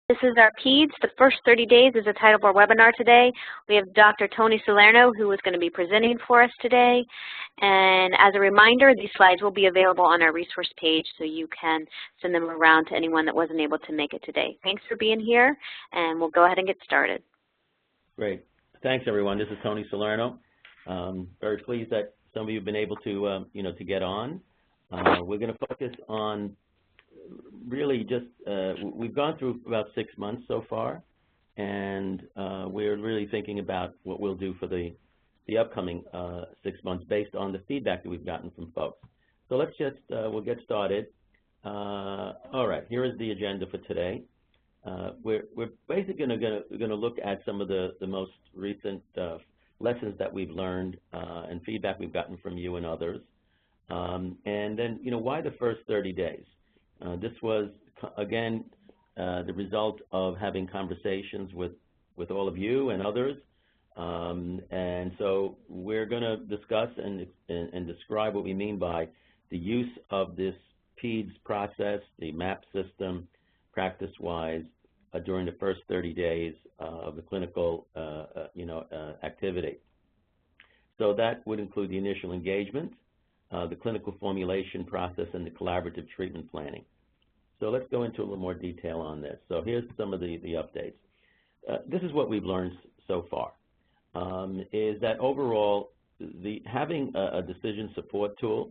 This is our PEDS. The first 30 days is the title of our webinar today. We have Dr. Tony Salerno, who is going to be presenting for us today. And as a reminder, these slides will be available on our resource page, so you can send them around to anyone that wasn't able to make it today. Thanks for being here, and we'll go ahead and get started. Great. Thanks, everyone. This is Tony Salerno. Very pleased that some of you have been able to, to get on. We're going to focus on really just, we've gone through about 6 months so far, and we're really thinking about what we'll do for the upcoming 6 months based on the feedback that we've gotten from folks. So let's just, we'll get started. All right, here is the agenda for today. We're basically going to look at some of the most recent lessons that we've learned and feedback we've gotten from you and others. And then, why the first 30 days? This was, again, the result of having conversations with all of you and others. And so we're going to discuss and describe what we mean by the use of this PEDS process, the MAP system, practice-wise, during the first 30 days of the clinical, activity. So that would include the initial engagement, the clinical formulation process, and the collaborative treatment planning. So let's go into a little more detail on this. So here's some of the updates. This is what we've learned so far, is that overall, having a decision support tool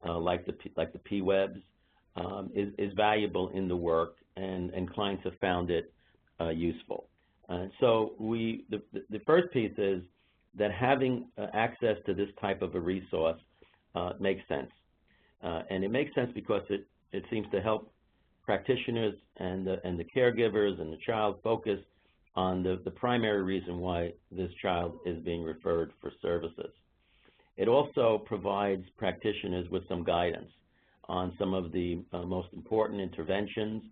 like the PWebs is valuable in the work, and clients have found it useful. So the first piece is that having access to this type of a resource makes sense. And it makes sense because it seems to help practitioners and the caregivers and the child focus on the primary reason why this child is being referred for services. It also provides practitioners with some guidance on some of the most important interventions,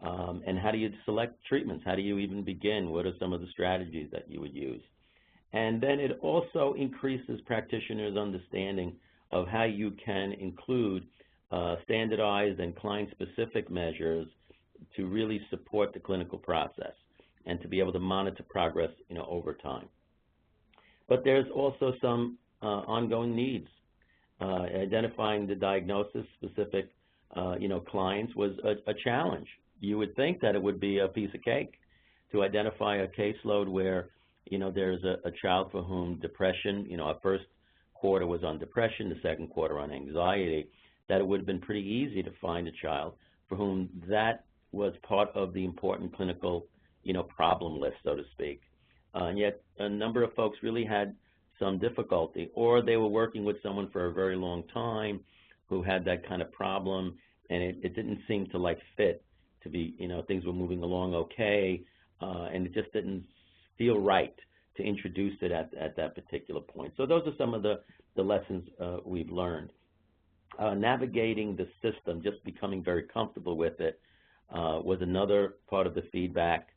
and how do you select treatments? How do you even begin? What are some of the strategies that you would use? And then it also increases practitioners' understanding of how you can include standardized and client-specific measures to really support the clinical process and to be able to monitor progress, over time. But there's also some ongoing needs. Identifying the diagnosis-specific, clients was a challenge. You would think that it would be a piece of cake to identify a caseload where, there's a child for whom depression, our first quarter was on depression, the second quarter on anxiety, that it would have been pretty easy to find a child for whom that was part of the important clinical, problem list, so to speak. And yet a number of folks really had some difficulty, or they were working with someone for a very long time who had that kind of problem, and it didn't seem to fit to be, things were moving along okay, and it just didn't feel right to introduce it at that particular point. So those are some of the lessons we've learned. Navigating the system, just becoming very comfortable with it, was another part of the feedback,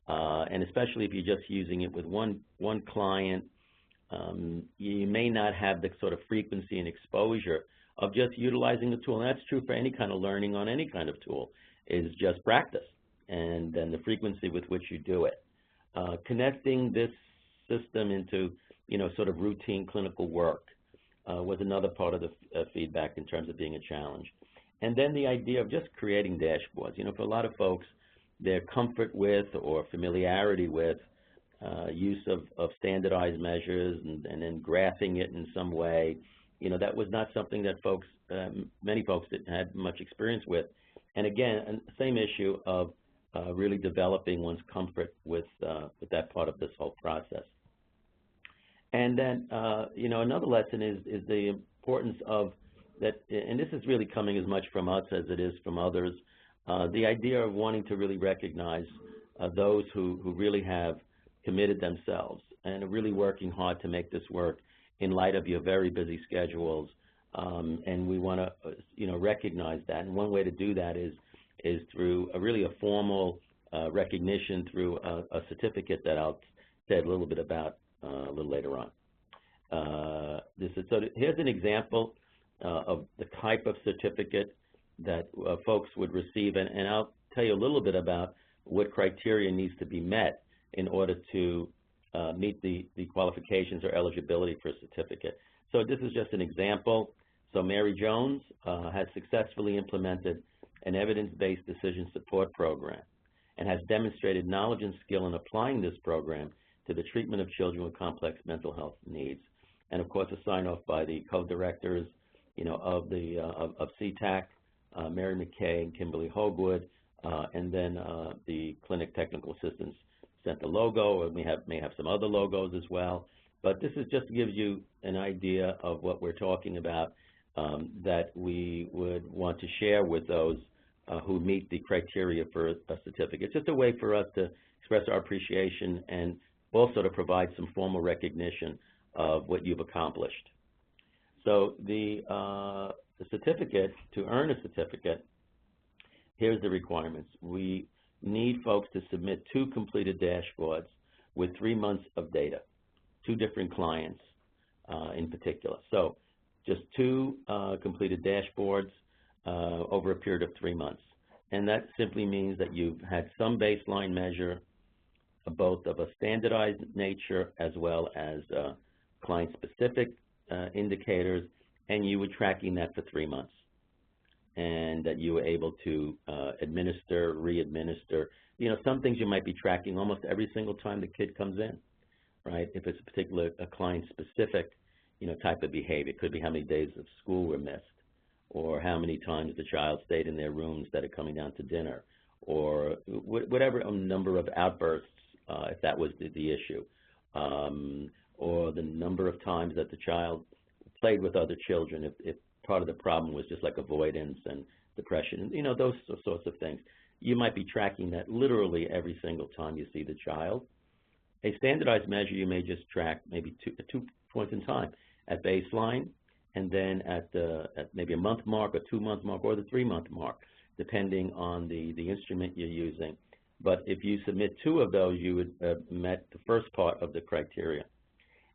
and especially if you're just using it with one client, you may not have the sort of frequency and exposure of just utilizing the tool. And that's true for any kind of learning on any kind of tool, is just practice and then the frequency with which you do it. Connecting this system into, sort of routine clinical work was another part of the feedback in terms of being a challenge. And then the idea of just creating dashboards. For a lot of folks, their comfort with or familiarity with use of standardized measures and then graphing it in some way, that was not something that folks, many folks didn't had much experience with. And again, same issue of really developing one's comfort with that part of this whole process. And then, another lesson is the importance of that, and this is really coming as much from us as it is from others, the idea of wanting to really recognize those who really have committed themselves and are really working hard to make this work in light of your very busy schedules, and we want to, recognize that. And one way to do that is through really a formal recognition through a certificate that I'll say a little bit about a little later on. So here's an example of the type of certificate that folks would receive, and I'll tell you a little bit about what criteria needs to be met in order to meet the qualifications or eligibility for a certificate. So this is just an example. So Mary Jones has successfully implemented an evidence-based decision support program and has demonstrated knowledge and skill in applying this program to the treatment of children with complex mental health needs. And of course, a sign-off by the co-directors, of CTAC, Mary McKay and Kimberly Hoagwood, and then the clinic technical assistants sent the logo, or may have some other logos as well. But this is just gives you an idea of what we're talking about that we would want to share with those who meet the criteria for a certificate. It's just a way for us to express our appreciation and also to provide some formal recognition of what you've accomplished. So the certificate, to earn a certificate, here's the requirements. We need folks to submit 2 completed dashboards with 3 months of data, 2 different clients in particular. So just 2 completed dashboards over a period of 3 months. And that simply means that you've had some baseline measure, both of a standardized nature as well as client-specific indicators, and you were tracking that for 3 months, and that you were able to administer, re-administer. Some things you might be tracking almost every single time the kid comes in, right? If it's a particular client-specific, type of behavior. It could be how many days of school were missed, or how many times the child stayed in their rooms that are coming down to dinner, or whatever number of outbursts, if that was the issue, or the number of times that the child played with other children, if part of the problem was just like avoidance and depression, those sorts of things. You might be tracking that literally every single time you see the child. A standardized measure you may just track maybe at 2 points in time, at baseline, and then at maybe a month mark, a 2-month mark, or the 3-month mark, depending on the instrument you're using. But if you submit 2 of those, you would have met the first part of the criteria.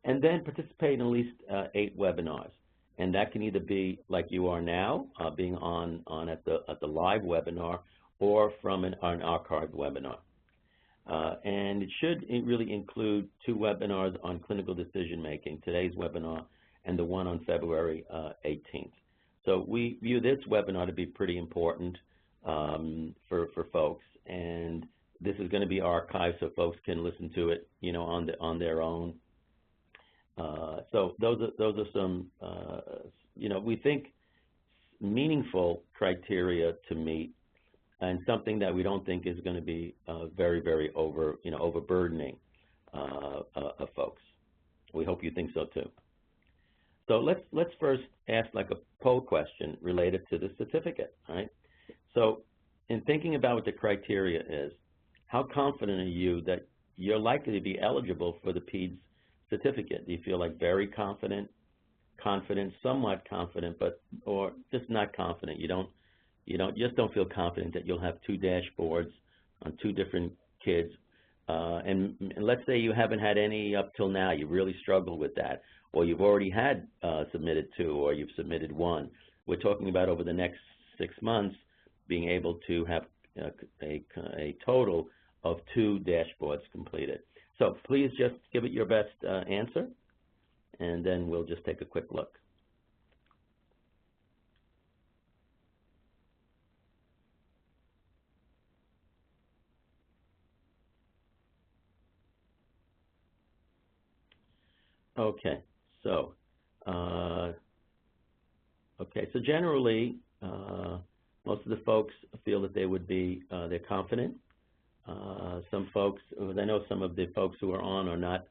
And then participate in at least 8 webinars. And that can either be like you are now, being on at the live webinar, or from an archived webinar. And it should really include 2 webinars on clinical decision making, today's webinar and the one on February 18th. So we view this webinar to be pretty important for folks, and this is going to be archived so folks can listen to it, on their own. So those are some, we think meaningful criteria to meet, and something that we don't think is going to be very, very overburdening of folks. We hope you think so too. So let's first ask like a poll question related to the certificate, right? So in thinking about what the criteria is, how confident are you that you're likely to be eligible for the PEDS certificate? Do you feel like very confident, somewhat confident, or just not confident? You just don't feel confident that you'll have 2 dashboards on 2 different kids. And let's say you haven't had any up till now. You really struggled with that, or you've already had submitted 2, or you've submitted 1. We're talking about over the next 6 months being able to have a total of 2 dashboards completed. So please just give it your best answer, and then we'll just take a quick look. Okay, so generally, most of the folks feel that they would be they're confident. Some folks, I know some of the folks who are on are not,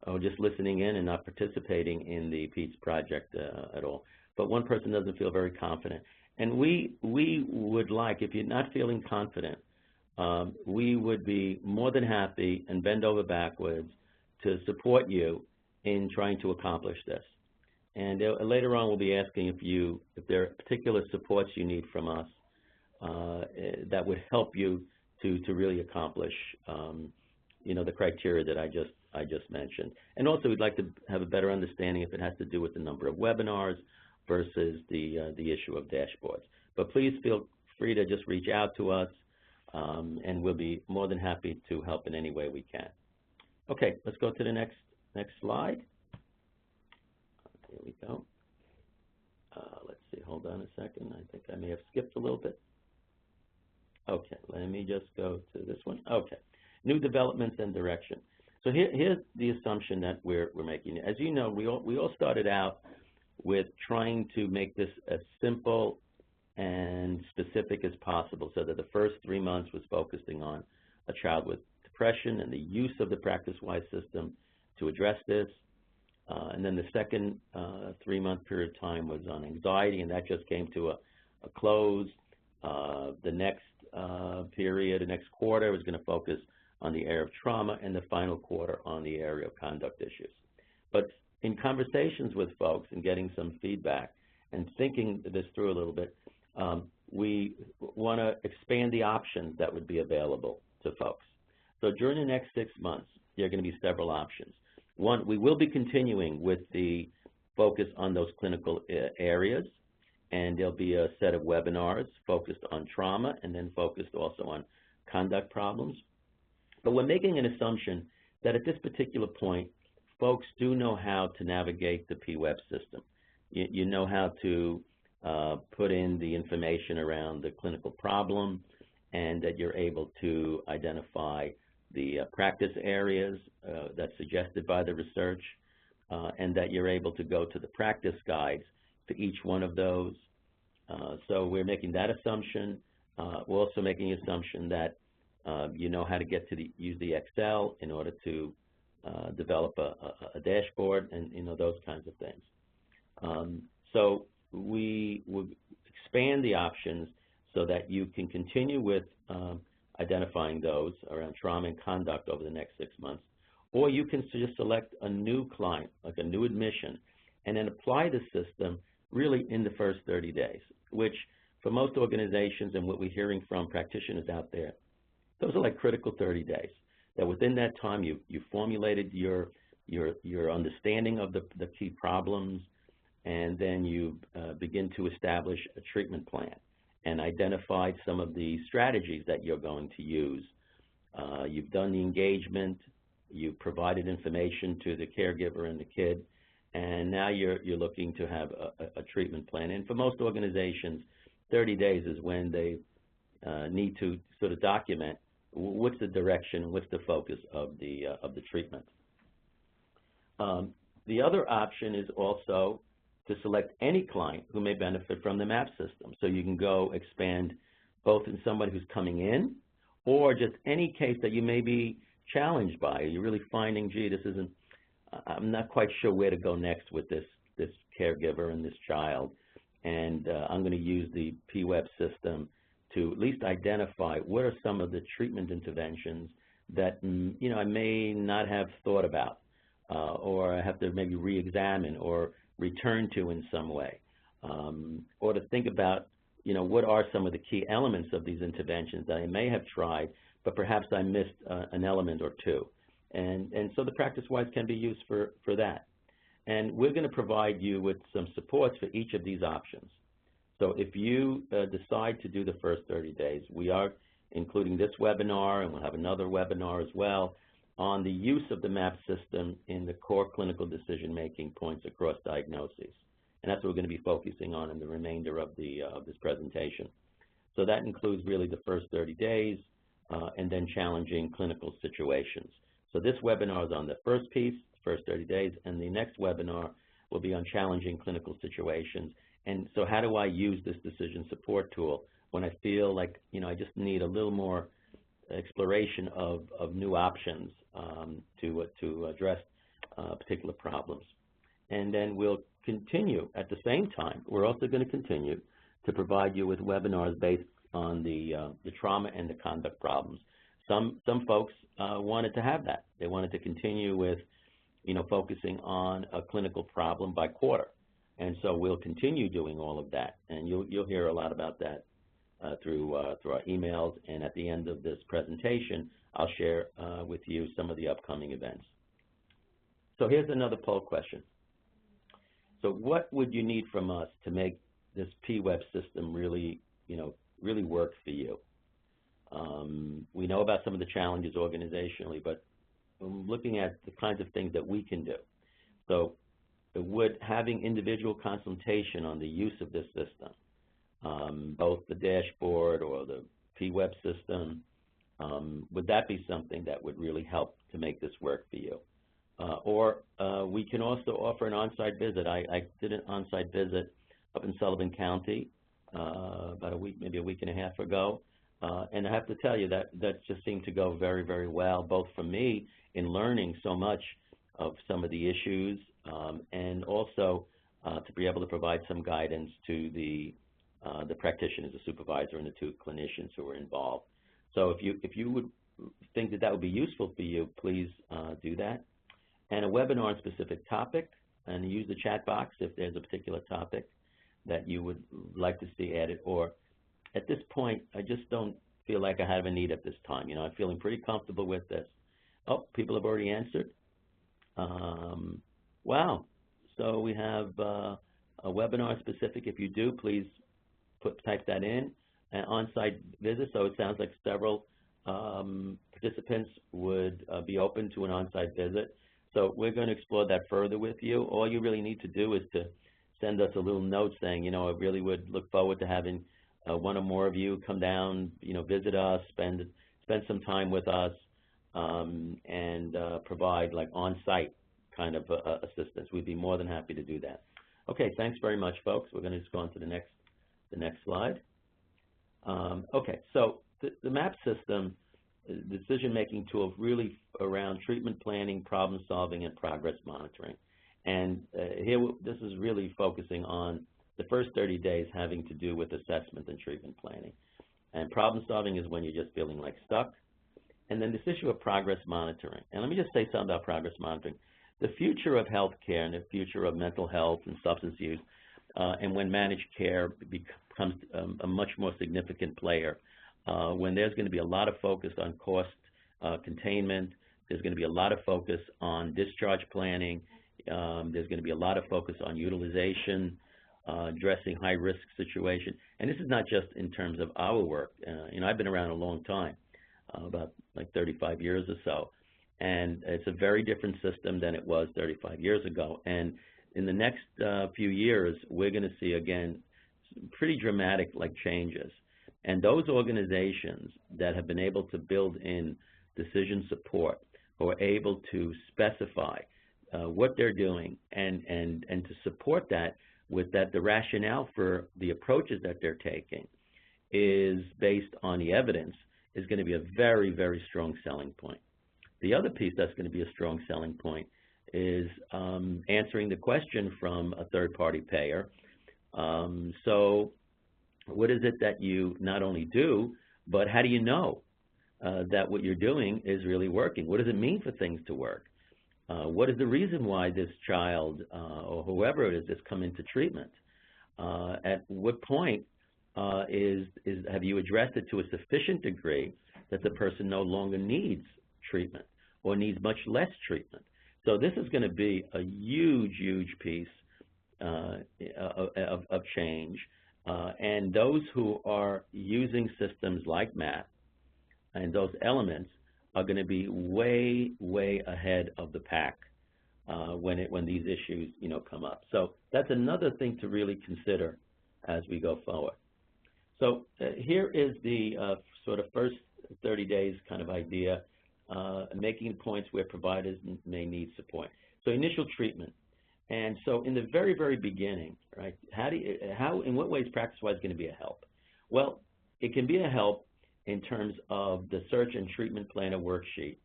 or just listening in and not participating in the PEDS project at all. But one person doesn't feel very confident, and we would like, if you're not feeling confident, we would be more than happy and bend over backwards to support you in trying to accomplish this. And later on, we'll be asking if there are particular supports you need from us that would help you to really accomplish, the criteria that I just mentioned. And also, we'd like to have a better understanding if it has to do with the number of webinars versus the issue of dashboards. But please feel free to just reach out to us. and we'll be more than happy to help in any way we can. Okay, let's go to the next slide. Here we go. Let's see, hold on a second. I think I may have skipped a little bit. Okay, let me just go to this one. Okay, new developments and direction. So here's the assumption that we're making. As you know, we all started out with trying to make this as simple and specific as possible, so that the first 3 months was focusing on a child with depression and the use of the practice-wise system to address this. And then the second 3-month period of time was on anxiety, and that just came to a close. The next period, the next quarter, was going to focus on the area of trauma, and the final quarter on the area of conduct issues. But in conversations with folks and getting some feedback and thinking this through a little bit, we want to expand the options that would be available to folks. So during the next 6 months, there are going to be several options. One, we will be continuing with the focus on those clinical areas, and there'll be a set of webinars focused on trauma and then focused also on conduct problems. But we're making an assumption that at this particular point, folks do know how to navigate the PWEB system. You know how to put in the information around the clinical problem, and that you're able to identify the practice areas that's suggested by the research, and that you're able to go to the practice guides for each one of those. So we're making that assumption. We're also making the assumption that you know how to get to use the Excel in order to develop a dashboard, and those kinds of things. So we will expand the options so that you can continue with identifying those around trauma and conduct over the next 6 months, or you can just select a new client, like a new admission, and then apply the system really in the first 30 days, which for most organizations and what we're hearing from practitioners out there, those are like critical 30 days. That within that time you formulated your understanding of the key problems, and then you begin to establish a treatment plan and identified some of the strategies that you're going to use. You've done the engagement, you've provided information to the caregiver and the kid, and now you're looking to have a treatment plan. And for most organizations, 30 days is when they need to sort of document what's the direction, what's the focus of the treatment. The other option is also to select any client who may benefit from the MAP system. So you can go expand both in someone who's coming in, or just any case that you may be challenged by. You're really finding, gee, this isn't, I'm not quite sure where to go next with this caregiver and this child, and I'm going to use the PWEB system to at least identify what are some of the treatment interventions that I may not have thought about, or I have to maybe re-examine or return to in some way, or to think about what are some of the key elements of these interventions that I may have tried, but perhaps I missed an element or two. And so the practice-wise can be used for that. And we're going to provide you with some supports for each of these options. So if you decide to do the first 30 days, we are including this webinar, and we'll have another webinar as well, on the use of the MAP system in the core clinical decision-making points across diagnoses. And that's what we're going to be focusing on in the remainder of this presentation. So that includes really the first 30 days and then challenging clinical situations. So this webinar is on the first piece, first 30 days, and the next webinar will be on challenging clinical situations. And so how do I use this decision support tool when I feel like, I just need a little more exploration of new options to address particular problems. And then we'll continue at the same time. We're also going to continue to provide you with webinars based on the trauma and the conduct problems. Some folks wanted to have that. They wanted to continue with, focusing on a clinical problem by quarter. And so we'll continue doing all of that. And you'll hear a lot about that through our emails. And at the end of this presentation, I'll share with you some of the upcoming events. So here's another poll question. So what would you need from us to make this PWEB system really, really work for you? We know about some of the challenges organizationally, but looking at the kinds of things that we can do. So would having individual consultation on the use of this system, both the dashboard or the P-Web system, would that be something that would really help to make this work for you? Or we can also offer an on-site visit. I did an on-site visit up in Sullivan County about a week, maybe a week and a half ago, and I have to tell you that just seemed to go very, very well, both for me in learning so much of some of the issues, and also to be able to provide some guidance to the practitioners, the supervisor, and the two clinicians who were involved. So if you would think that would be useful for you, please do that. And a webinar on a specific topic, and use the chat box if there's a particular topic that you would like to see added. Or at this point, I just don't feel like I have a need at this time. You know, I'm feeling pretty comfortable with this. Oh, people have already answered. Wow. So we have a webinar specific. If you do, please type that in. An on-site visit, so it sounds like several participants would be open to an on-site visit. So we're going to explore that further with you. All you really need to do is to send us a little note saying, you know, I really would look forward to having one or more of you come down, you know, visit us, spend some time with us, and provide like on-site kind of assistance. We'd be more than happy to do that. Okay, thanks very much, folks. We're going to just go on to the next slide. Okay, so the MAP system, the decision-making tool, really around treatment planning, problem solving, and progress monitoring. And here, this is really focusing on the first 30 days having to do with assessment and treatment planning. And problem solving is when you're just feeling like stuck. And then this issue of progress monitoring. And let me just say something about progress monitoring. The future of healthcare and the future of mental health and substance use, and when managed care becomes a much more significant player, when there's going to be a lot of focus on cost containment, there's going to be a lot of focus on discharge planning, there's going to be a lot of focus on utilization, addressing high-risk situation. And this is not just in terms of our work. You know, I've been around a long time, about like 35 years or so, and it's a very different system than it was 35 years ago. And in the next few years, we're going to see, again, pretty dramatic changes. And those organizations that have been able to build in decision support, or are able to specify what they're doing and to support that with the rationale for the approaches that they're taking is based on the evidence, is going to be a very, very strong selling point. The other piece that's going to be a strong selling point is answering the question from a third-party payer. So what is it that you not only do, but how do you know that what you're doing is really working? What does it mean for things to work? What is the reason why this child or whoever it is come into treatment? At what point have you addressed it to a sufficient degree that the person no longer needs treatment or needs much less treatment? So this is going to be a huge, huge piece of change. And those who are using systems like MAP and those elements are going to be way, way ahead of the pack when these issues come up. So that's another thing to really consider as we go forward. So here is the sort of first 30 days kind of idea, making points where providers may need support. So initial treatment. And so in the very, very beginning, right, in what ways practice-wise going to be a help? Well, it can be a help in terms of the search and treatment planner worksheet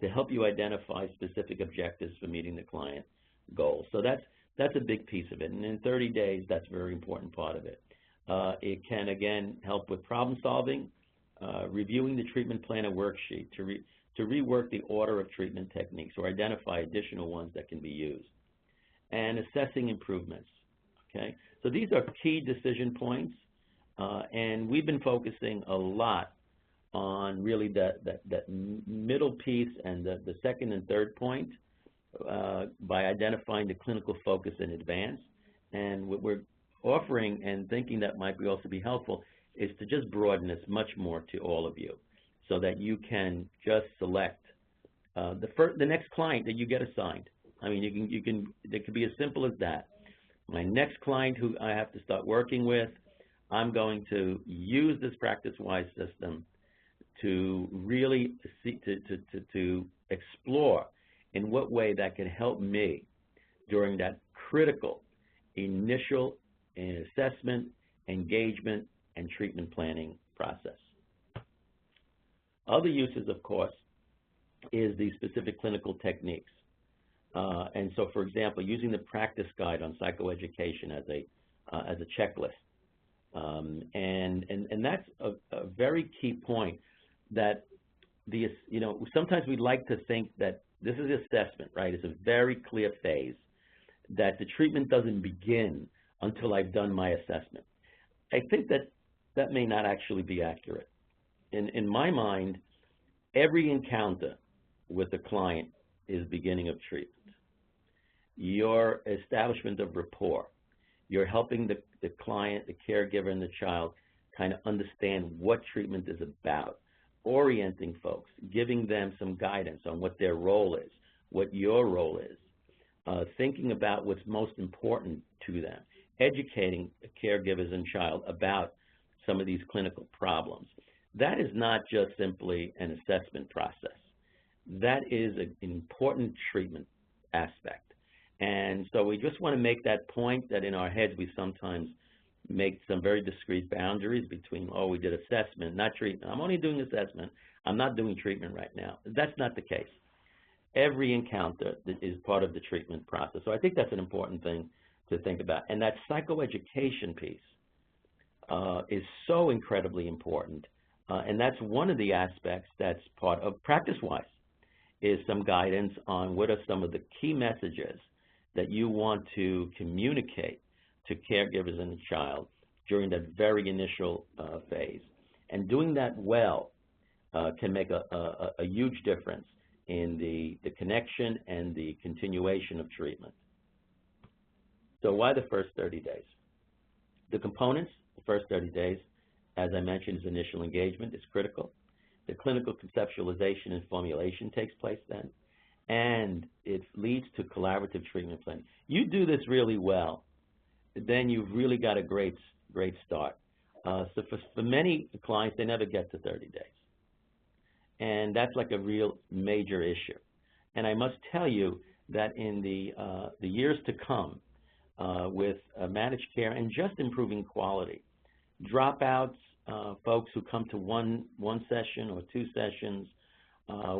to help you identify specific objectives for meeting the client goals. So that's a big piece of it. And in 30 days, that's a very important part of it. It can, again, help with problem solving, reviewing the treatment planner worksheet to rework the order of treatment techniques or identify additional ones that can be used, and assessing improvements. Okay, so these are key decision points, and we've been focusing a lot on really that middle piece and the second and third point by identifying the clinical focus in advance. And what we're offering and thinking that might also be helpful is to just broaden this much more to all of you. so that you can just select the next client that you get assigned. I mean, it could be as simple as that. My next client who I have to start working with, I'm going to use this PracticeWise system to really see, to explore in what way that can help me during that critical initial assessment, engagement, and treatment planning process. Other uses, of course, is the specific clinical techniques. And so, for example, using the practice guide on psychoeducation as a checklist. And that's a very key point that sometimes we like to think that this is assessment, right? It's a very clear phase, that the treatment doesn't begin until I've done my assessment. I think that may not actually be accurate. In my mind, every encounter with a client is beginning of treatment. Your establishment of rapport, you're helping the client, the caregiver, and the child kind of understand what treatment is about, orienting folks, giving them some guidance on what their role is, what your role is, thinking about what's most important to them, educating caregivers and child about some of these clinical problems. That is not just simply an assessment process. That is an important treatment aspect. And so we just want to make that point that in our heads we sometimes make some very discrete boundaries between, oh, we did assessment, not treatment. I'm only doing assessment. I'm not doing treatment right now. That's not the case. Every encounter is part of the treatment process. So I think that's an important thing to think about. And that psychoeducation piece is so incredibly important. And that's one of the aspects that's part of PracticeWise, is some guidance on what are some of the key messages that you want to communicate to caregivers and the child during that very initial phase. And doing that well can make a huge difference in the connection and the continuation of treatment. So why the first 30 days? The components, the first 30 days, as I mentioned, is initial engagement. It's critical. The clinical conceptualization and formulation takes place then, and it leads to collaborative treatment planning. You do this really well, then you've really got a great start. So for many clients, they never get to 30 days. And that's like a real major issue. And I must tell you that in the years to come, with managed care and just improving quality, dropouts, folks who come to one session or two sessions,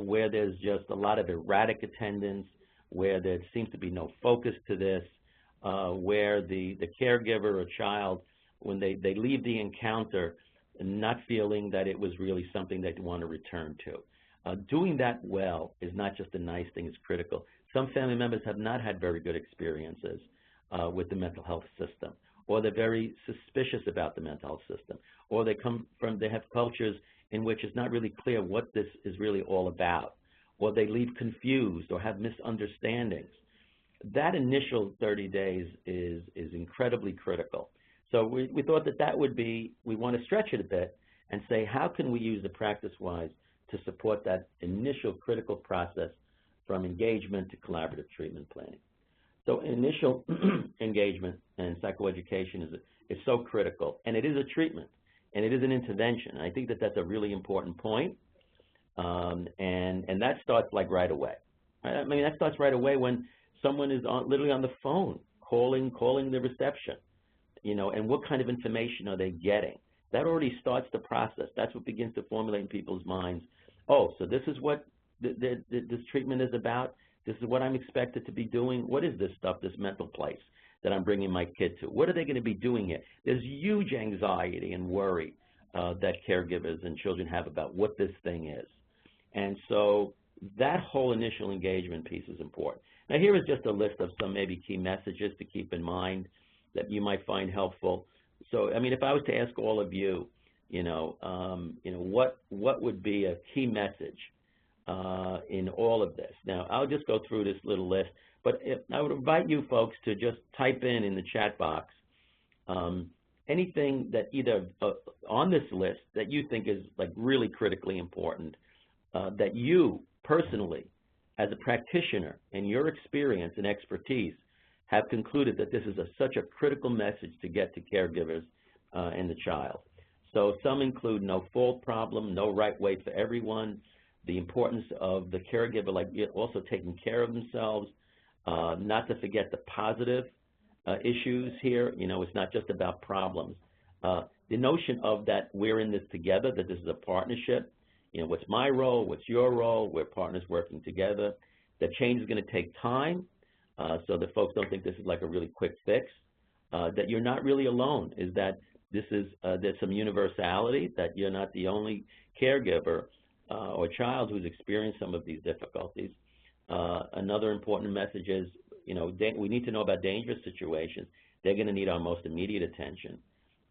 where there's just a lot of erratic attendance, where there seems to be no focus to this, where the caregiver or child, when they leave the encounter, not feeling that it was really something they'd want to return to. Doing that well is not just a nice thing, it's critical. Some family members have not had very good experiences with the mental health system, or they're very suspicious about the mental health system, or they have cultures in which it's not really clear what this is really all about, or they leave confused or have misunderstandings. That initial 30 days is incredibly critical. So we thought that would be, we want to stretch it a bit and say, how can we use the PracticeWise to support that initial critical process from engagement to collaborative treatment planning? So initial engagement and psychoeducation is so critical, and it is a treatment, and it is an intervention. I think that that's a really important point, and that starts like right away. Right? I mean, that starts right away when someone is literally on the phone calling the reception, and what kind of information are they getting? That already starts the process. That's what begins to formulate in people's minds. Oh, so this is what this treatment is about. This is what I'm expected to be doing. What is this stuff, this mental place that I'm bringing my kid to? What are they going to be doing here? There's huge anxiety and worry that caregivers and children have about what this thing is. And so that whole initial engagement piece is important. Now, here is just a list of some maybe key messages to keep in mind that you might find helpful. So, I mean, if I was to ask all of you, what would be a key message in all of this? Now, I'll just go through this little list, but I would invite you folks to just type in the chat box anything that either on this list that you think is like really critically important, that you personally, as a practitioner, in your experience and expertise, have concluded that this is such a critical message to get to caregivers and the child. So some include no fault problem, no right way for everyone, the importance of the caregiver like also taking care of themselves, not to forget the positive issues here. You know, it's not just about problems. The notion of that we're in this together, that this is a partnership. You know, what's my role, what's your role, we're partners working together. That change is going to take time, so that folks don't think this is like a really quick fix. That you're not really alone, is that this is, there's some universality, that you're not the only caregiver or child who's experienced some of these difficulties. Another important message is, you know, we need to know about dangerous situations. They're going to need our most immediate attention.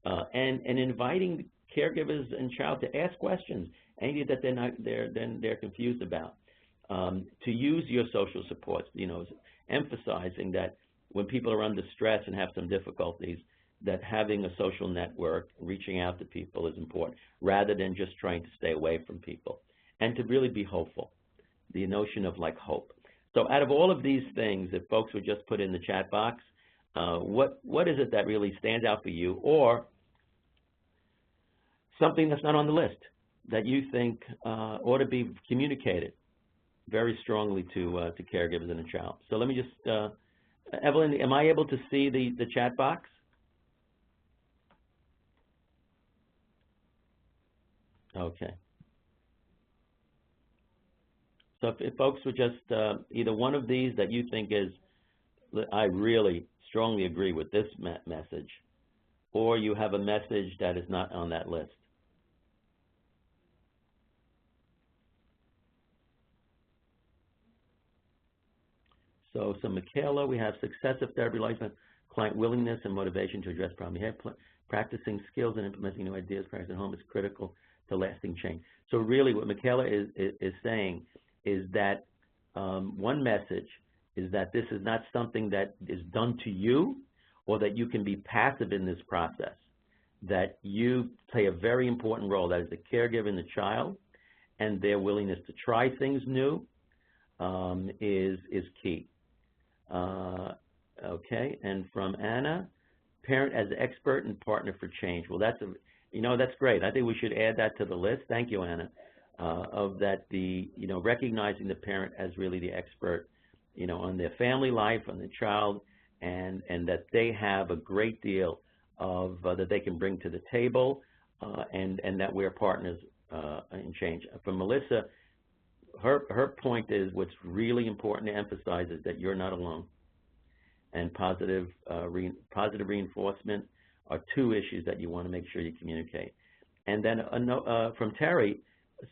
And inviting caregivers and child to ask questions, anything that they're confused about. To use your social supports, you know, emphasizing that when people are under stress and have some difficulties, that having a social network, reaching out to people is important, rather than just trying to stay away from people. And to really be hopeful, the notion of like hope. So out of all of these things, if folks would just put in the chat box, what is it that really stands out for you, or something that's not on the list that you think ought to be communicated very strongly to caregivers and a child. So let me just, Evelyn, am I able to see the chat box? Okay. So if folks would just, either one of these that you think is, I really strongly agree with this message, or you have a message that is not on that list. So Michaela, we have successive therapy lifetime, client willingness and motivation to address problem behavior, practicing skills and implementing new ideas, practice at home is critical to lasting change. So really what Michaela is saying is that one message is that this is not something that is done to you, or that you can be passive in this process, that you play a very important role, that is the caregiver and the child, and their willingness to try things new is key. Okay, and from Anna, parent as expert and partner for change. Well, that's that's great. I think we should add that to the list. Thank you, Anna. Of that, recognizing the parent as really the expert, on their family life, on the child, and that they have a great deal of that they can bring to the table, and that we're partners in change. From Melissa, her point is what's really important to emphasize is that you're not alone, and positive reinforcement are two issues that you want to make sure you communicate. And then from Terry,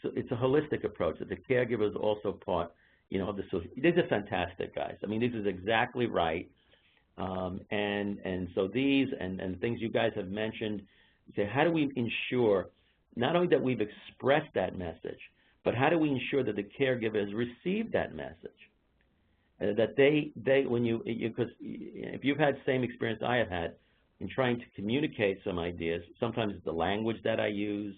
it's a holistic approach, that the caregiver is also part, of the social. These are fantastic, guys. I mean, this is exactly right. And so these and things you guys have mentioned, say, how do we ensure not only that we've expressed that message, but how do we ensure that the caregiver has received that message? That because if you've had the same experience I have had in trying to communicate some ideas, sometimes it's the language that I use,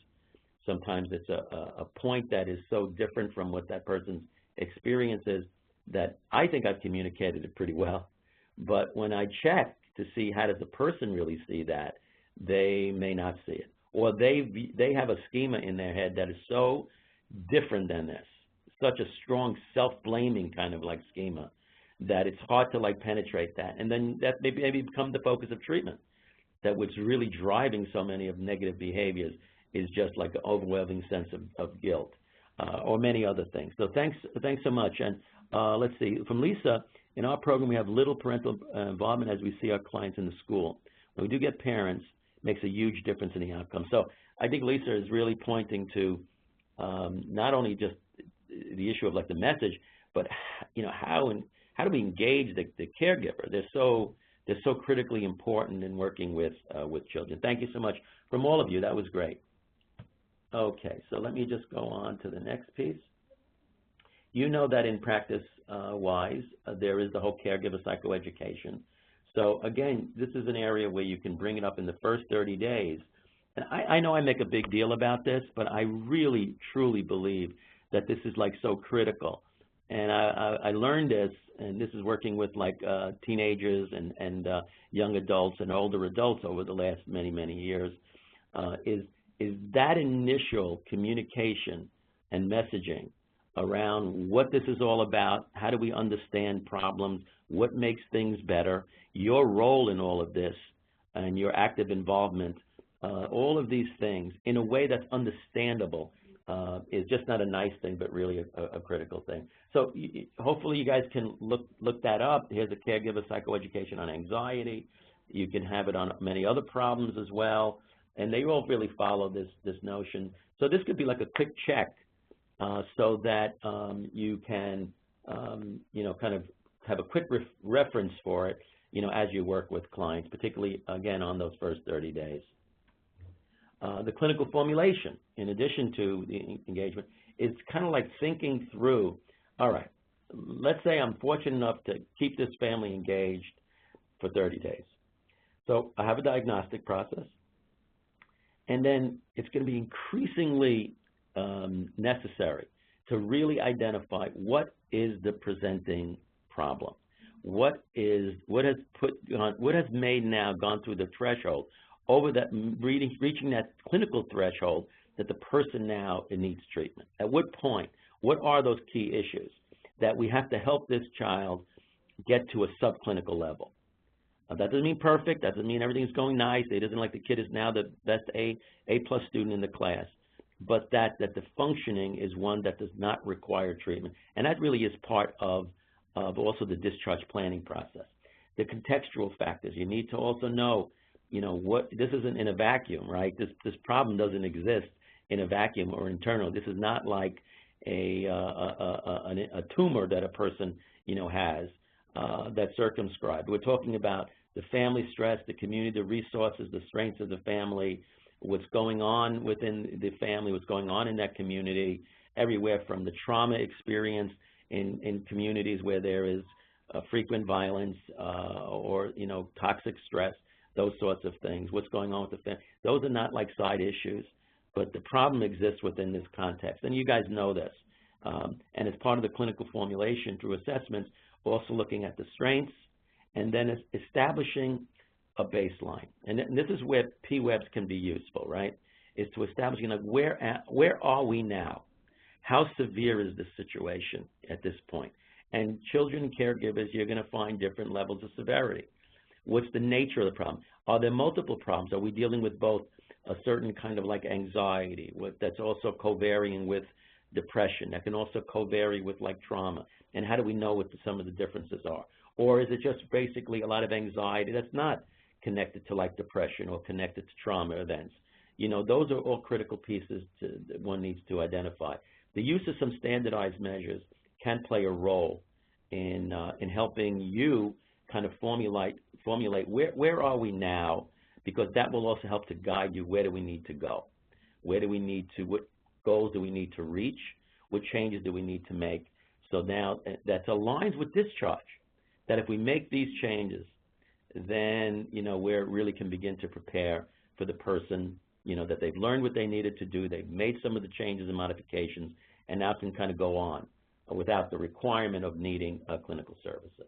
sometimes it's a point that is so different from what that person's experience is, that I think I've communicated it pretty well. But when I check to see how does the person really see that, they may not see it. Or they have a schema in their head that is so different than this, such a strong self-blaming kind of like schema, that it's hard to like penetrate that. And then that maybe become the focus of treatment, that what's really driving so many of negative behaviors is just like an overwhelming sense of guilt, or many other things. So thanks so much. And let's see, from Lisa, in our program we have little parental involvement as we see our clients in the school. When we do get parents, it makes a huge difference in the outcome. So I think Lisa is really pointing to not only just the issue of like the message, but how do we engage the caregiver? They're so critically important in working with children. Thank you so much from all of you. That was great. Okay, so let me just go on to the next piece. You know that in practice-wise, there is the whole caregiver psychoeducation. So again, this is an area where you can bring it up in the first 30 days. And I know I make a big deal about this, but I really, truly believe that this is like so critical. And I learned this, and this is working with like teenagers and young adults and older adults over the last many, many years, is that initial communication and messaging around what this is all about, how do we understand problems, what makes things better, your role in all of this, and your active involvement, all of these things in a way that's understandable is just not a nice thing, but really a critical thing. So hopefully you guys can look that up. Here's a Caregiver Psychoeducation on anxiety. You can have it on many other problems as well, and they all really follow this notion. So this could be like a quick check so that you can, kind of have a quick reference for it, as you work with clients, particularly, again, on those first 30 days. The clinical formulation, in addition to the engagement, is kind of like thinking through, all right, let's say I'm fortunate enough to keep this family engaged for 30 days. So I have a diagnostic process, and then it's going to be increasingly necessary to really identify what is the presenting problem. What has gone through the threshold over that, reaching that clinical threshold that the person now needs treatment. At what point? What are those key issues that we have to help this child get to a subclinical level? That doesn't mean perfect. That doesn't mean everything's going nice. It isn't like the kid is now the best A-plus student in the class. But that the functioning is one that does not require treatment. And that really is part of also the discharge planning process. The contextual factors. You need to also know, what this isn't in a vacuum, right? This problem doesn't exist in a vacuum or internal. This is not like a tumor that a person, has that's circumscribed. We're talking about the family stress, the community, the resources, the strengths of the family, what's going on within the family, what's going on in that community, everywhere from the trauma experience in communities where there is frequent violence or, toxic stress, those sorts of things, what's going on with the family. Those are not like side issues, but the problem exists within this context. And you guys know this. And as part of the clinical formulation through assessments, also looking at the strengths and then establishing a baseline. And this is where PWEBs can be useful, right? Is to establish, where are we now? How severe is the situation at this point? And children and caregivers, you're going to find different levels of severity. What's the nature of the problem? Are there multiple problems? Are we dealing with both a certain kind of like anxiety that's also co-varying with depression, that can also co-vary with like trauma? And how do we know what some of the differences are? Or is it just basically a lot of anxiety that's not connected to like depression or connected to trauma events? Those are all critical pieces that one needs to identify. The use of some standardized measures can play a role in helping you kind of formulate where are we now, because that will also help to guide you. Where do we need to go? What goals do we need to reach? What changes do we need to make? So now that aligns with discharge, that if we make these changes, then, we really can begin to prepare for the person, that they've learned what they needed to do, they've made some of the changes and modifications, and now can kind of go on without the requirement of needing clinical services.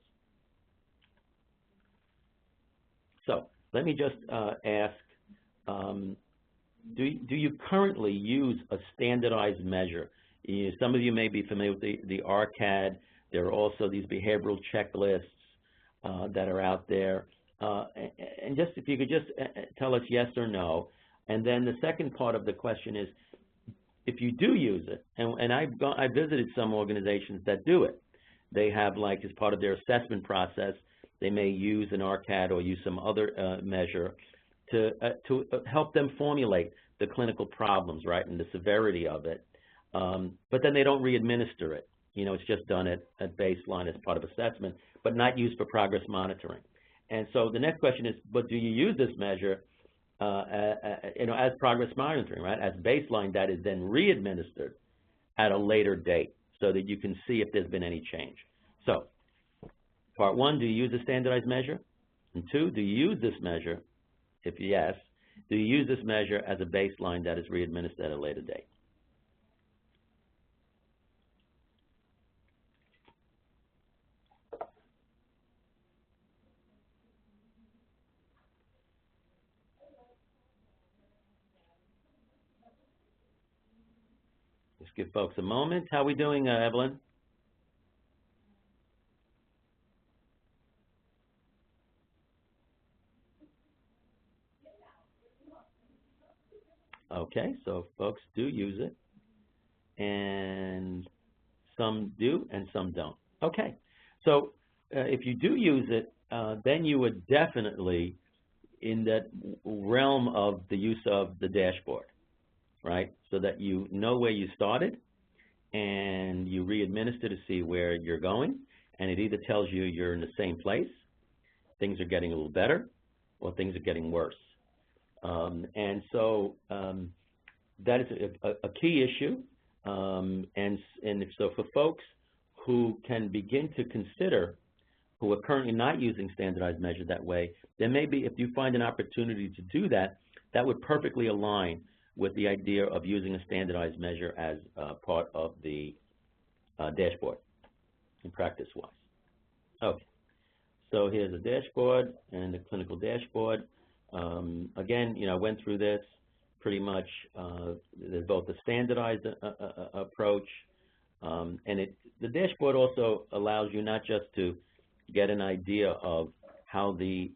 So let me just ask, do you currently use a standardized measure? Some of you may be familiar with the RCAD. There are also these behavioral checklists that are out there. And just if you could just tell us yes or no. And then the second part of the question is, if you do use it, and I visited some organizations that do it. They have, like, as part of their assessment process, they may use an RCAD or use some other measure to help them formulate the clinical problems, right, and the severity of it. But then they don't re-administer it. It's just done at baseline as part of assessment, but not used for progress monitoring. And so the next question is, but do you use this measure as progress monitoring, right, as baseline that is then re-administered at a later date so that you can see if there's been any change? So part one, do you use a standardized measure? And 2, do you use this measure? If yes, do you use this measure as a baseline that is readministered at a later date? Just give folks a moment. How are we doing, Evelyn? Okay, so folks do use it, and some do and some don't. Okay, so if you do use it, then you would definitely in that realm of the use of the dashboard, right? So that you know where you started and you re-administer to see where you're going, and it either tells you you're in the same place, things are getting a little better, or things are getting worse. And so that is a key issue. And so for folks who can begin to consider, who are currently not using standardized measure that way, then maybe if you find an opportunity to do that, that would perfectly align with the idea of using a standardized measure as part of the dashboard in practice-wise. Okay, so here's a dashboard and the clinical dashboard. Again, I went through this pretty much. There's both a standardized approach, and the dashboard also allows you not just to get an idea of how the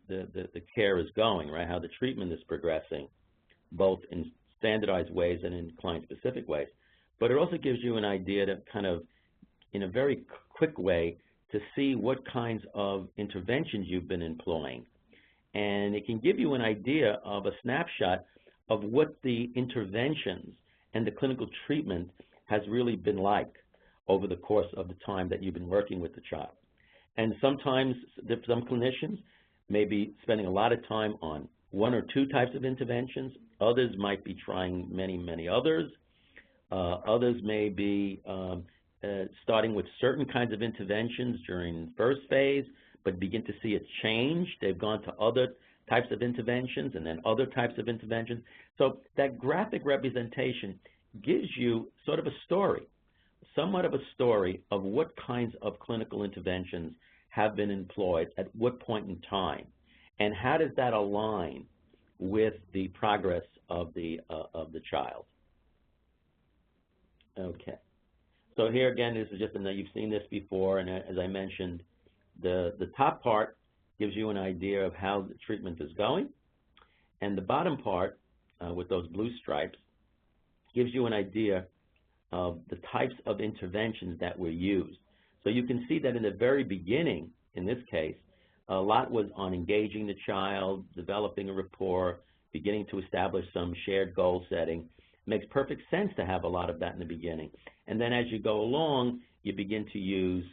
care is going, right? How the treatment is progressing, both in standardized ways and in client-specific ways. But it also gives you an idea to kind of, in a very quick way, to see what kinds of interventions you've been employing. And it can give you an idea of a snapshot of what the interventions and the clinical treatment has really been like over the course of the time that you've been working with the child. And sometimes some clinicians may be spending a lot of time on 1 or 2 types of interventions. Others might be trying many, many others. Others may be starting with certain kinds of interventions during the first phase, but begin to see a change. They've gone to other types of interventions and then other types of interventions. So that graphic representation gives you sort of a story, somewhat of a story of what kinds of clinical interventions have been employed at what point in time, and how does that align with the progress of the child. Okay. So here again, this is just you've seen this before, and as I mentioned, the top part gives you an idea of how the treatment is going, and the bottom part, with those blue stripes, gives you an idea of the types of interventions that were used. So you can see that in the very beginning, in this case, a lot was on engaging the child, developing a rapport, beginning to establish some shared goal setting. It makes perfect sense to have a lot of that in the beginning. And then as you go along, you begin to use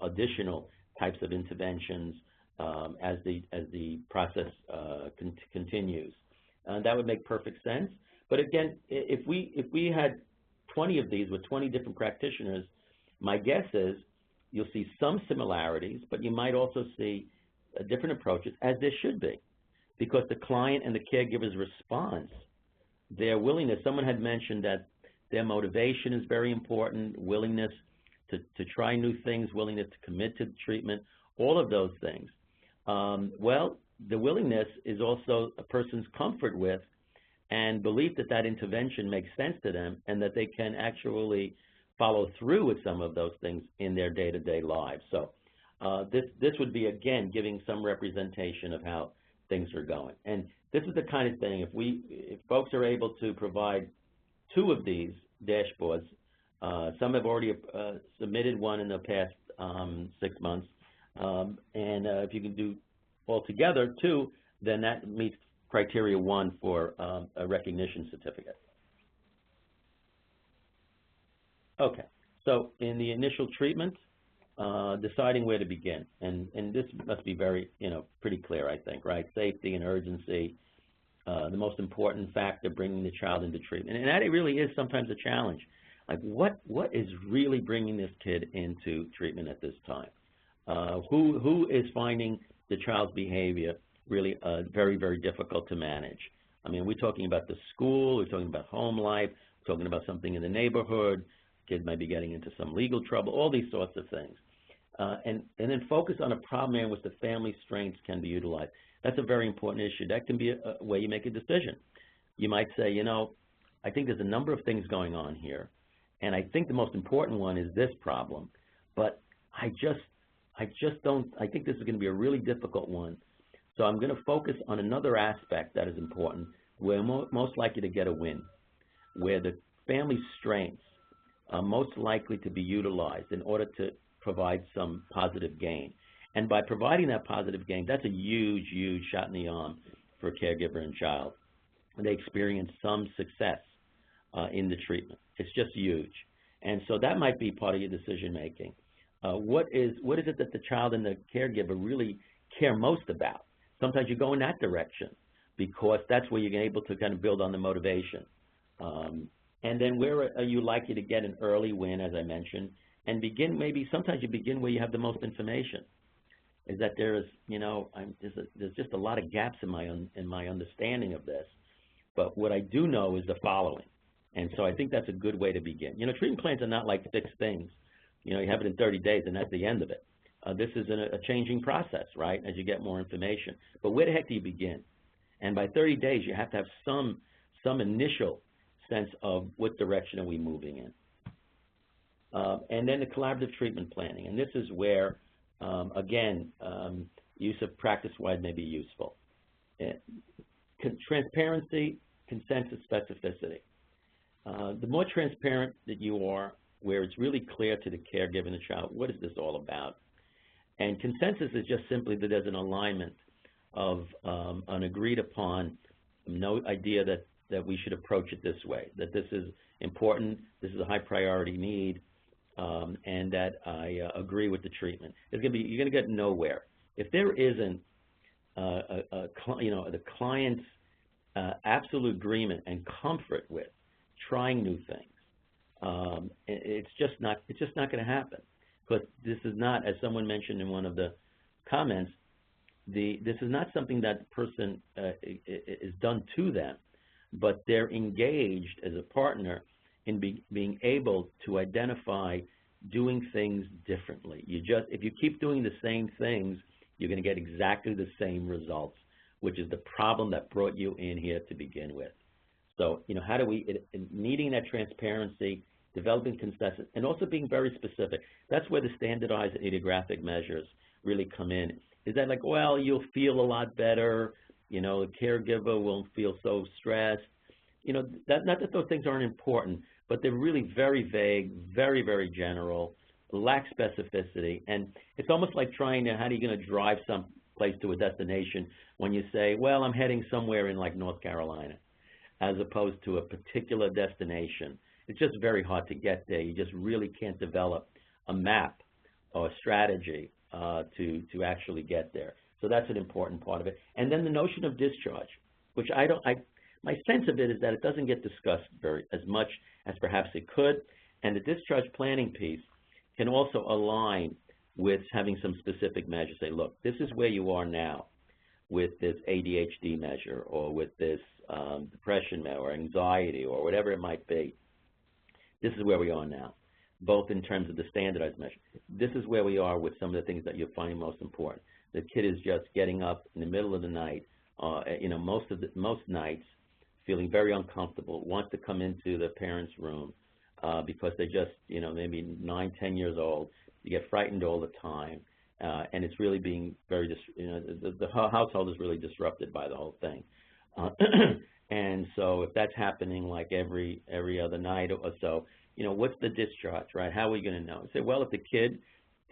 additional types of interventions as the process continues. That would make perfect sense. But again, if we had 20 of these with 20 different practitioners, my guess is you'll see some similarities, but you might also see different approaches, as there should be, because the client and the caregiver's response, their willingness, someone had mentioned that their motivation is very important, willingness to try new things, willingness to commit to the treatment, all of those things. Well, the willingness is also a person's comfort with and belief that that intervention makes sense to them and that they can actually follow through with some of those things in their day-to-day lives. So this would be, again, giving some representation of how things are going. And this is the kind of thing, if folks are able to provide 2 of these dashboards, some have already submitted one in the past 6 months, and if you can do altogether 2, then that meets criteria 1 for a recognition certificate. Okay, so in the initial treatment, deciding where to begin, and this must be very, pretty clear, I think, right? Safety and urgency, the most important factor bringing the child into treatment, and that really is sometimes a challenge. Like, what is really bringing this kid into treatment at this time? Who is finding the child's behavior really very, very difficult to manage. I mean, we're talking about the school, we're talking about home life, we're talking about something in the neighborhood, kid might be getting into some legal trouble, all these sorts of things. And then focus on a problem area in which the family strengths can be utilized. That's a very important issue. That can be a way you make a decision. You might say, you know, I think there's a number of things going on here, and I think the most important one is this problem, but I think this is going to be a really difficult one. So I'm going to focus on another aspect that is important, where most likely to get a win, where the family strengths are most likely to be utilized in order to provide some positive gain. And by providing that positive gain, that's a huge, huge shot in the arm for a caregiver and child. They experience some success in the treatment. It's just huge. And so that might be part of your decision making. What is it that the child and the caregiver really care most about? Sometimes you go in that direction because that's where you're able to kind of build on the motivation. And then where are you likely to get an early win, as I mentioned, and begin, maybe sometimes you begin where you have the most information. Is that there is, you know, there's just a lot of gaps in my understanding of this. But what I do know is the following. And so I think that's a good way to begin. You know, treatment plans are not like fixed things. You know, you have it in 30 days and that's the end of it. This is a changing process, right, as you get more information. But where the heck do you begin? And by 30 days, you have to have some initial sense of what direction are we moving in. And then the collaborative treatment planning. And this is where, again, use of practice-wide may be useful. Transparency, consensus, specificity. The more transparent that you are, where it's really clear to the caregiver and the child, what is this all about? And consensus is just simply that there's an alignment of an agreed upon idea that we should approach it this way, that this is important, this is a high priority need, and that I agree with the treatment. You're going to get nowhere. If there isn't the client's absolute agreement and comfort with trying new things, it's just not going to happen. But this is not, as someone mentioned in one of the comments, this is not something that the person is done to them, but they're engaged as a partner in being able to identify doing things differently. If you keep doing the same things, you're going to get exactly the same results, which is the problem that brought you in here to begin with. So, you know, how do we, needing that transparency, developing consensus, and also being very specific. That's where the standardized idiographic measures really come in. Is that like, well, you'll feel a lot better, you know, the caregiver won't feel so stressed. You know, not that those things aren't important, but they're really very vague, very, very general, lack specificity, and it's almost like trying to, how are you going to drive someplace to a destination when you say, well, I'm heading somewhere in like North Carolina, as opposed to a particular destination. It's just very hard to get there. You just really can't develop a map or a strategy to actually get there. So that's an important part of it. And then the notion of discharge, which my sense of it is that it doesn't get discussed as much as perhaps it could. And the discharge planning piece can also align with having some specific measures. Say, look, this is where you are now with this ADHD measure or with this depression or anxiety or whatever it might be. This is where we are now, both in terms of the standardized measure. This is where we are with some of the things that you're finding most important. The kid is just getting up in the middle of the night, you know, most nights, feeling very uncomfortable, wants to come into the parents' room because they just, you know, maybe 9, 10 years old. You get frightened all the time, and it's really being very, you know, the household is really disrupted by the whole thing. And so if that's happening like every other night or so, you know, what's the discharge, right? How are we going to know? Say, well, if the kid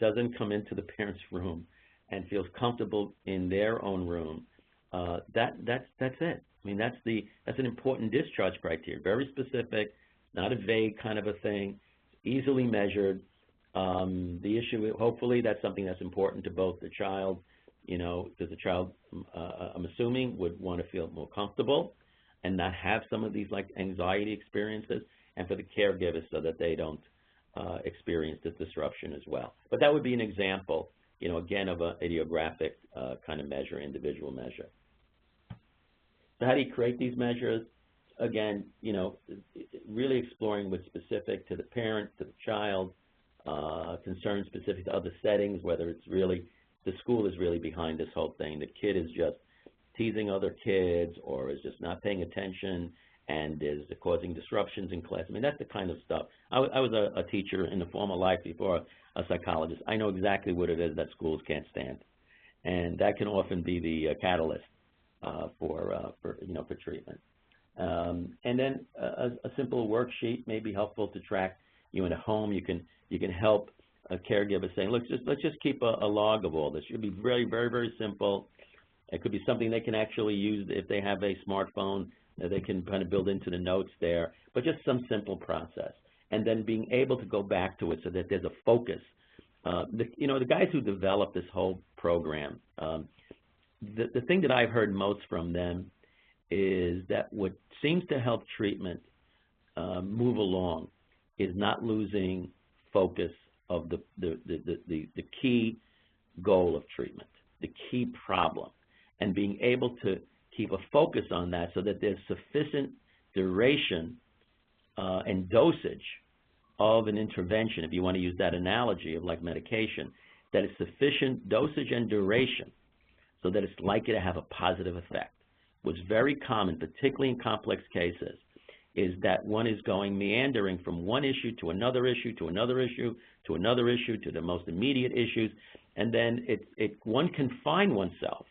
doesn't come into the parent's room and feels comfortable in their own room, that's it. I mean, that's an important discharge criteria, very specific, not a vague kind of a thing, easily measured. The issue, hopefully, that's something that's important to both the child, you know, because the child, I'm assuming, would want to feel more comfortable and not have some of these like anxiety experiences, and for the caregivers so that they don't experience this disruption as well. But that would be an example again, of an idiographic kind of measure, individual measure. So how do you create these measures? Again, really exploring what's specific to the parent, to the child, concerns specific to other settings, whether it's really, the school is really behind this whole thing. The kid is just teasing other kids or is just not paying attention and is causing disruptions in class. I mean, that's the kind of stuff. I was a teacher in the former life before a psychologist. I know exactly what it is that schools can't stand. And that can often be the catalyst for treatment. And then a simple worksheet may be helpful to track you in a home. You can help a caregiver saying, look, let's just keep a log of all this. It should be very, very, very simple. It could be something they can actually use if they have a smartphone that they can kind of build into the notes there, but just some simple process. And then being able to go back to it so that there's a focus. The guys who developed this whole program, the thing that I've heard most from them is that what seems to help treatment move along is not losing focus of the key goal of treatment, the key problem, and being able to keep a focus on that so that there's sufficient duration and dosage of an intervention, if you want to use that analogy of like medication, that is sufficient dosage and duration so that it's likely to have a positive effect. What's very common, particularly in complex cases, is that one is going meandering from one issue to another issue to another issue to another issue to the most immediate issues, and then one can find oneself,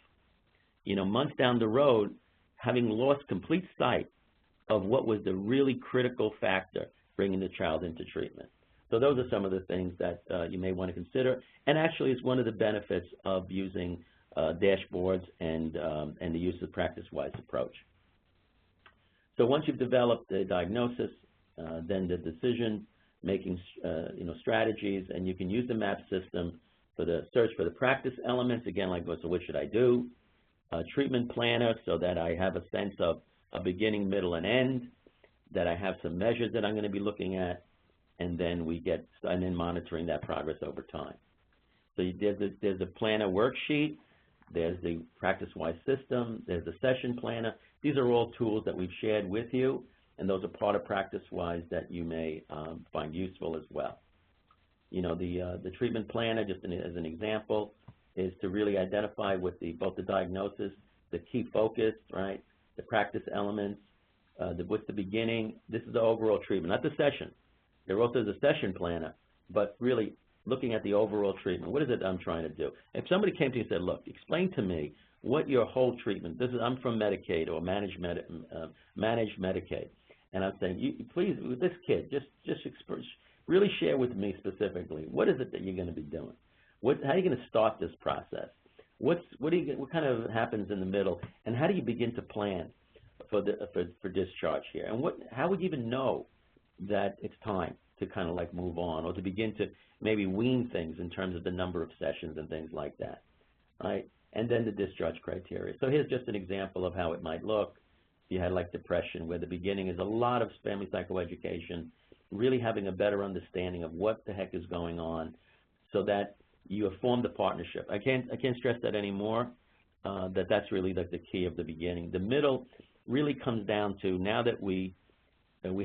months down the road, having lost complete sight of what was the really critical factor bringing the child into treatment. So those are some of the things that you may want to consider, and actually it's one of the benefits of using dashboards and the use of practice-wise approach. So once you've developed the diagnosis, then the decision-making strategies, and you can use the MAP system for the search for the practice elements, again, like, so what should I do? Treatment planner, so that I have a sense of a beginning, middle, and end, that I have some measures that I'm going to be looking at, and then monitoring that progress over time. So there's a planner worksheet, there's the practice-wise system, there's the session planner. These are all tools that we've shared with you, and those are part of practice-wise that you may find useful as well. The treatment planner, just as an example, is to really identify with both the diagnosis, the key focus, right, the practice elements, what's the beginning. This is the overall treatment, not the session. There also is a session planner, but really looking at the overall treatment. What is it I'm trying to do? If somebody came to you and said, look, explain to me what your whole treatment, I'm from Medicaid or managed Medicaid, and I'm saying, please, with this kid, just really share with me specifically, what is it that you're going to be doing? How are you going to start this process? What kind of happens in the middle, and how do you begin to plan for discharge here? And how would you even know that it's time to kind of like move on, or to begin to maybe wean things in terms of the number of sessions and things like that, right? And then the discharge criteria. So here's just an example of how it might look. If you had like depression, where the beginning is a lot of family psychoeducation, really having a better understanding of what the heck is going on, so that you have formed a partnership. I can't stress that anymore. That's really like the key of the beginning. The middle really comes down to, now that we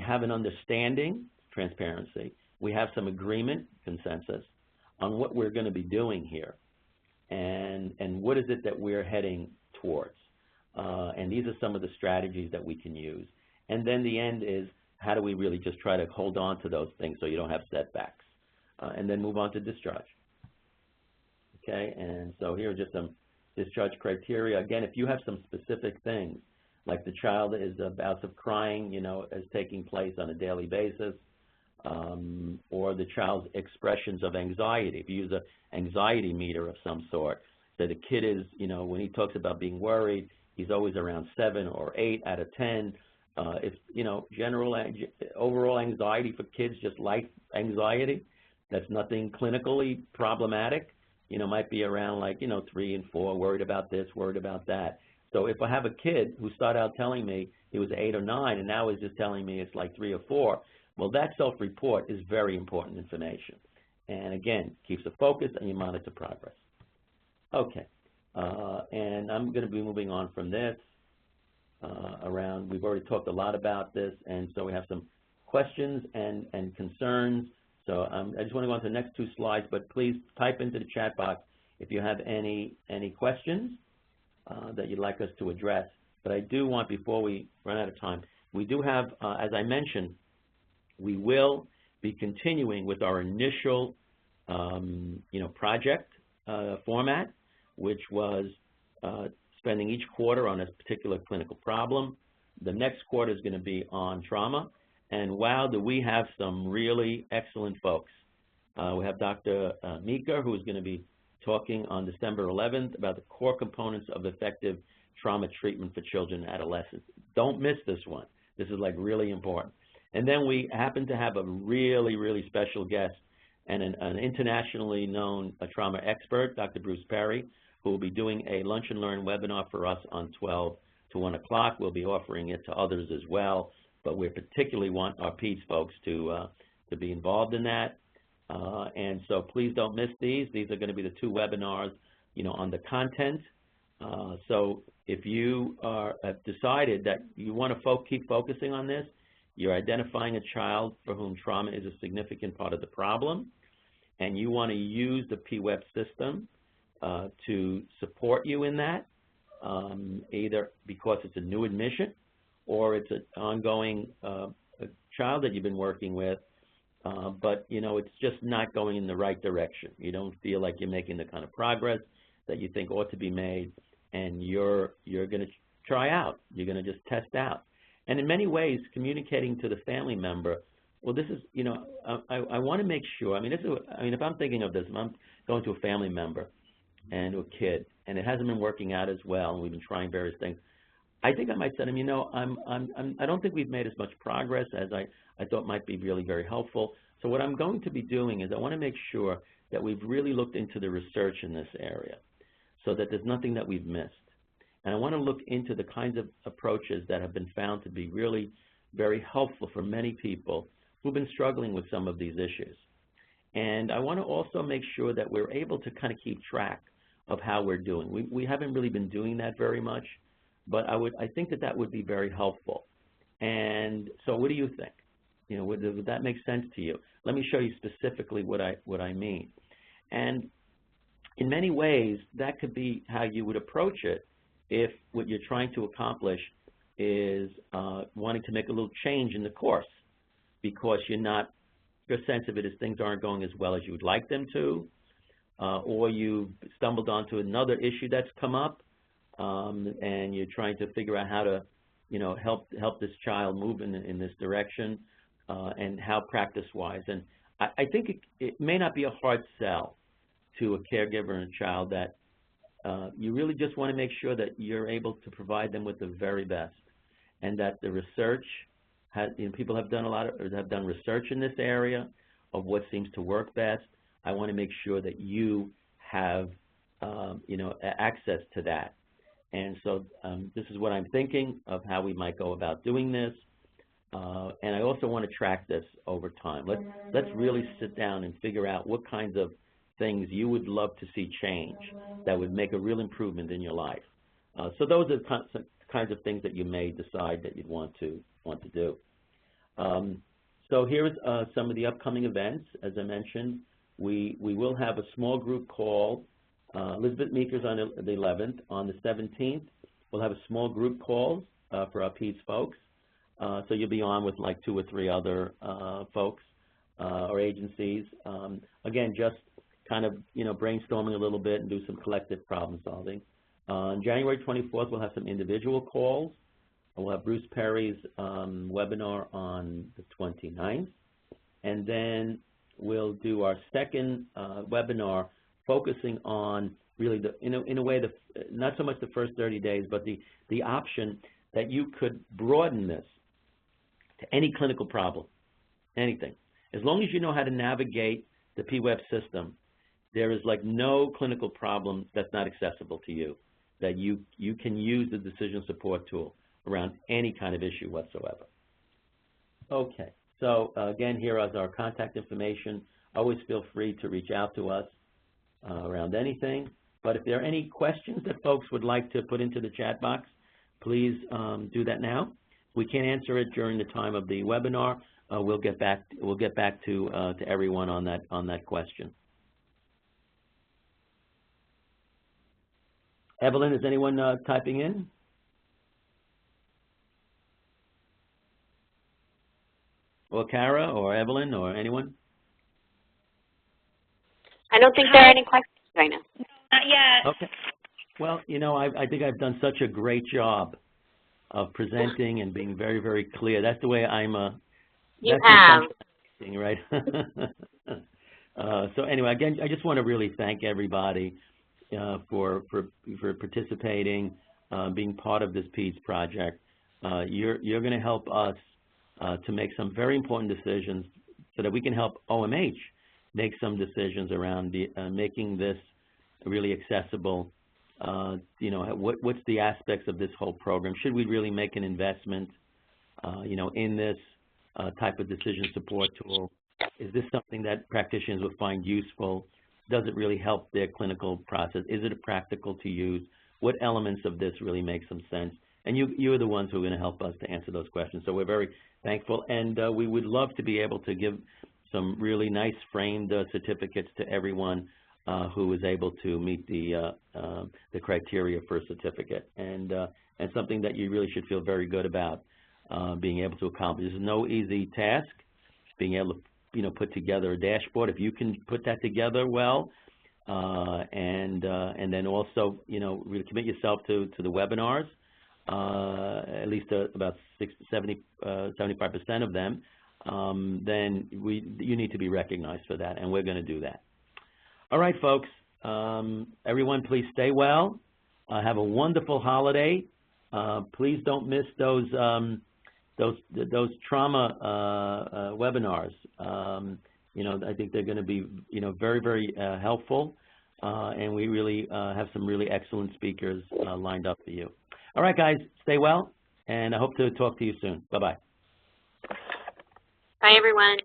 have an understanding, transparency, we have some agreement, consensus, on what we're going to be doing here, and what is it that we're heading towards. And these are some of the strategies that we can use. And then the end is, how do we really just try to hold on to those things so you don't have setbacks, and then move on to discharge. Okay, and so here are just some discharge criteria. Again, if you have some specific things, like the child is bouts of crying, is taking place on a daily basis, or the child's expressions of anxiety. If you use an anxiety meter of some sort, so the kid is, when he talks about being worried, he's always around 7 or 8 out of 10. If, overall anxiety for kids, just life anxiety, that's nothing clinically problematic, might be around like, 3 and 4, worried about this, worried about that. So if I have a kid who started out telling me he was 8 or 9, and now he's just telling me it's like 3 or 4, well, that self-report is very important information. And again, keeps the focus, and you monitor progress. Okay, and I'm going to be moving on from this around. We've already talked a lot about this, and so we have some questions and concerns. So I just want to go on to the next two slides, but please type into the chat box if you have any questions that you'd like us to address. But I do want, before we run out of time, we do have, as I mentioned, we will be continuing with our initial, project format, which was spending each quarter on a particular clinical problem. The next quarter is going to be on trauma. And wow, do we have some really excellent folks. We have Dr. Mika, who is going to be talking on December 11th about the core components of effective trauma treatment for children and adolescents. Don't miss this one. This is like really important. And then we happen to have a really, really special guest and an internationally known trauma expert, Dr. Bruce Perry, who will be doing a Lunch and Learn webinar for us on 12 to 1 o'clock. We'll be offering it to others as well, but we particularly want our PEDS folks to be involved in that. And so please don't miss these. These are going to be the two webinars, on the content. So if you have decided that you want to keep focusing on this, you're identifying a child for whom trauma is a significant part of the problem, and you want to use the PWEP system to support you in that, either because it's a new admission or it's an ongoing child that you've been working with, but it's just not going in the right direction. You don't feel like you're making the kind of progress that you think ought to be made, and you're going to try out. You're going to just test out. And in many ways, communicating to the family member, well, this is, I want to make sure, if I'm thinking of this, if I'm going to a family member and to a kid, and it hasn't been working out as well, and we've been trying various things, I think I might say to them, I don't think we've made as much progress as I thought might be really very helpful. So what I'm going to be doing is I want to make sure that we've really looked into the research in this area so that there's nothing that we've missed. And I want to look into the kinds of approaches that have been found to be really very helpful for many people who've been struggling with some of these issues. And I want to also make sure that we're able to kind of keep track of how we're doing. We haven't really been doing that very much, but I think that would be very helpful. And so what do you think? Would that make sense to you? Let me show you specifically what I mean. And in many ways, that could be how you would approach it if what you're trying to accomplish is wanting to make a little change in the course because your sense of it is things aren't going as well as you would like them to, or you stumbled onto another issue that's come up, and you're trying to figure out how to, help this child move in this direction, and how practice-wise. And I think it may not be a hard sell to a caregiver and a child that you really just want to make sure that you're able to provide them with the very best, and that the research people have done research in this area of what seems to work best. I want to make sure that you have access to that. And so this is what I'm thinking of how we might go about doing this. And I also want to track this over time. Let's really sit down and figure out what kinds of things you would love to see change that would make a real improvement in your life. So those are the kinds of things that you may decide that you'd want to do. So here's some of the upcoming events. As I mentioned, we will have a small group call. Elizabeth Meeker's on the 11th. On the 17th, we'll have a small group call for our PEDS folks. So you'll be on with like 2 or 3 other folks or agencies. Again, just kind of brainstorming a little bit and do some collective problem solving. On January 24th, we'll have some individual calls. We'll have Bruce Perry's webinar on the 29th. And then we'll do our second webinar focusing on really, in a way, not so much the first 30 days, but the option that you could broaden this to any clinical problem, anything. As long as you know how to navigate the PWEP system, there is like no clinical problem that's not accessible to you, that you can use the decision support tool around any kind of issue whatsoever. Okay, so again, here is our contact information. Always feel free to reach out to us around anything. But if there are any questions that folks would like to put into the chat box, please do that now. If we can't answer it during the time of the webinar, we'll get back to everyone on that question. Evelyn, is anyone typing in? Or Kara, or Evelyn, or anyone? I don't think there are any questions right now. Not yet. Okay. Well, you know, I think I've done such a great job of presenting and being very, very clear. That's the way I'm You have. Right? So anyway, again, I just want to really thank everybody for participating, being part of this PEDS project. You're going to help us to make some very important decisions so that we can help OMH make some decisions around making this really accessible. You know, what's the aspects of this whole program? Should we really make an investment, you know, in this type of decision support tool? Is this something that practitioners would find useful? Does it really help their clinical process? Is it practical to use? What elements of this really make some sense? And you are the ones who are going to help us to answer those questions. So we're very thankful, and we would love to be able to give some really nice framed certificates to everyone who is able to meet the criteria for a certificate, and something that you really should feel very good about being able to accomplish. It's no easy task, being able to, you know, put together a dashboard. If you can put that together well, and then also, you know, really commit yourself to the webinars, at least about 75% of them, then you need to be recognized for that, and we're going to do that. All right, folks. Everyone, please stay well. Have a wonderful holiday. Please don't miss those trauma webinars. You know, I think they're going to be, you know, very, very helpful, and we really have some really excellent speakers lined up for you. All right, guys, stay well, and I hope to talk to you soon. Bye-bye. Bye, everyone.